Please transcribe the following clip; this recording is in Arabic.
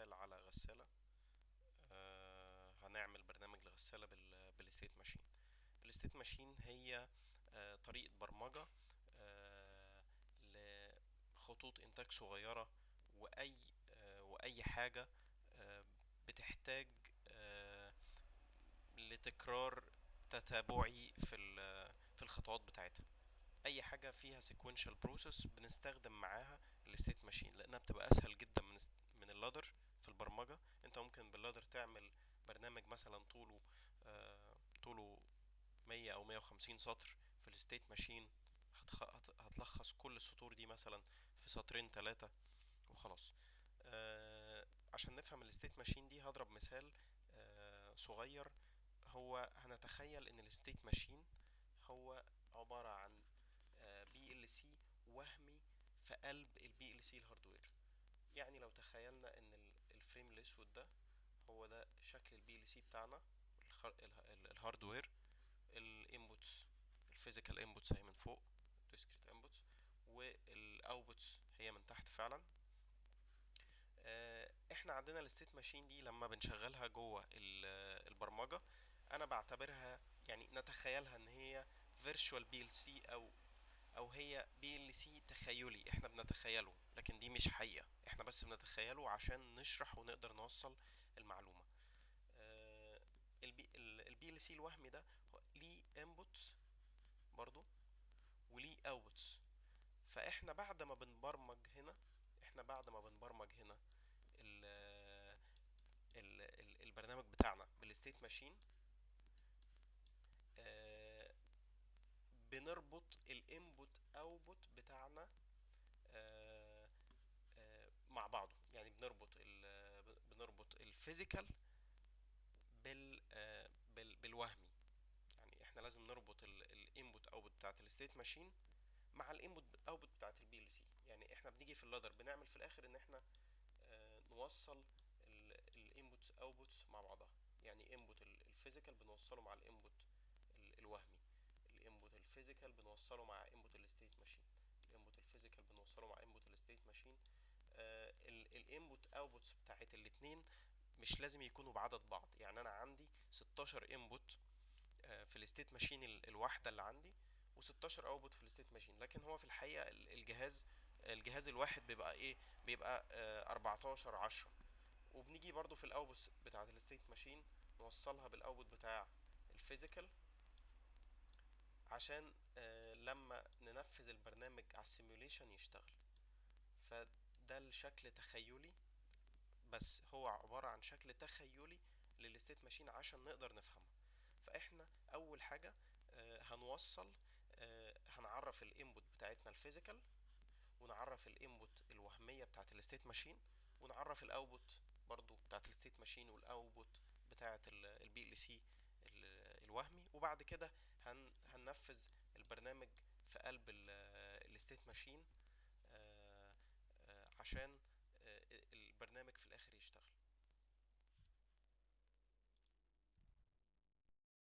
مثال على غسالة. هنعمل برنامج لغسالة بالستيت ماشين. الستيت ماشين هي طريقة برمجة آه، لخطوط إنتاج صغيرة، وأي حاجة آه، بتحتاج لتكرار تتابعي في الخطوات بتاعتها. اي حاجه فيها sequential process بنستخدم معاها الستيت ماشين، لانها بتبقى اسهل جدا من اللادر. في البرمجه انت ممكن باللادر تعمل برنامج مثلا طوله 100 او 150 سطر. في الستيت ماشين هتلخص كل السطور دي مثلا في سطرين ثلاثة وخلاص. عشان نفهم الستيت ماشين دي هضرب مثال صغير. هو هنتخيل ان الستيت ماشين هو عبارة عن بي ال سي وهمي في قلب البي ال سي الهاردوير. يعني لو تخيلنا ان الفريم الاسود ده هو ده شكل البي ال سي بتاعنا، الهاردوير. الانبوتس، الفيزيكال انبوتس هي من فوق، discrete انبوتس، والاوتبوتس هي من تحت فعلا. احنا عندنا الستيت ماشين دي لما بنشغلها جوه البرمجة، انا بعتبرها يعني نتخيلها ان هي فيرتشوال بي ال سي، او هي بي ال سي تخيلي احنا بنتخيله، لكن دي مش حقيقة، احنا بس بنتخيله عشان نشرح ونقدر نوصل المعلومة. البي ال سي الوهمي ده ليه انبوتس برضو وليه اوتبوتس. فاحنا بعد ما بنبرمج هنا احنا بعد ما بنبرمج هنا ال البرنامج بتاعنا بالستيت ماشين، بنربط الانبوت اوتبوت بتاعنا آه، مع بعضه. يعني بنربط الفيزيكال بالوهمي. يعني احنا لازم نربط الانبوت اوتبوت بتاعت الستيت ماشين مع الانبوت اوتبوت بتاعت البي ال سي. يعني احنا بنيجي في اللادر بنعمل في الاخر ان احنا نوصل الانبوتس اوتبوتس مع بعضها. يعني انبوت الفيزيكال بنوصله مع الانبوت الوهمي، الانبوت الفيزيكال بنوصله مع انبوت الستيت ماشين، الانبوت الفيزيكال بنوصله مع انبوت الستيت ماشين. الانبوت اوتبوتس بتاعت الاتنين مش لازم يكونوا بعدد بعض. يعني انا عندي 16 انبوت في الستيت ماشين الواحده اللي عندي، و16 اوتبوت في الستيت ماشين، لكن هو في الحقيقه الجهاز الواحد بيبقى ايه؟ بيبقى 14 10. وبنيجي برضو في الاوتبوت بتاعه الستيت ماشين نوصلها بالاوتبوت بتاع الفيزيكال، عشان لما ننفذ البرنامج على السيموليشن يشتغل. فده الشكل تخيلي، بس هو عبارة عن شكل تخيلي للستيت ماشين عشان نقدر نفهمها. فاحنا اول حاجة هنعرف الانبوت بتاعتنا الفيزيكال، ونعرف الانبوت الوهمية بتاعت الستيت ماشين، ونعرف الاوتبوت برضو بتاعت الستيت ماشين والاوتبوت بتاعت البي ال سي الوهمي. وبعد كده هننفذ البرنامج في قلب الستيت ماشين عشان البرنامج في الاخر يشتغل.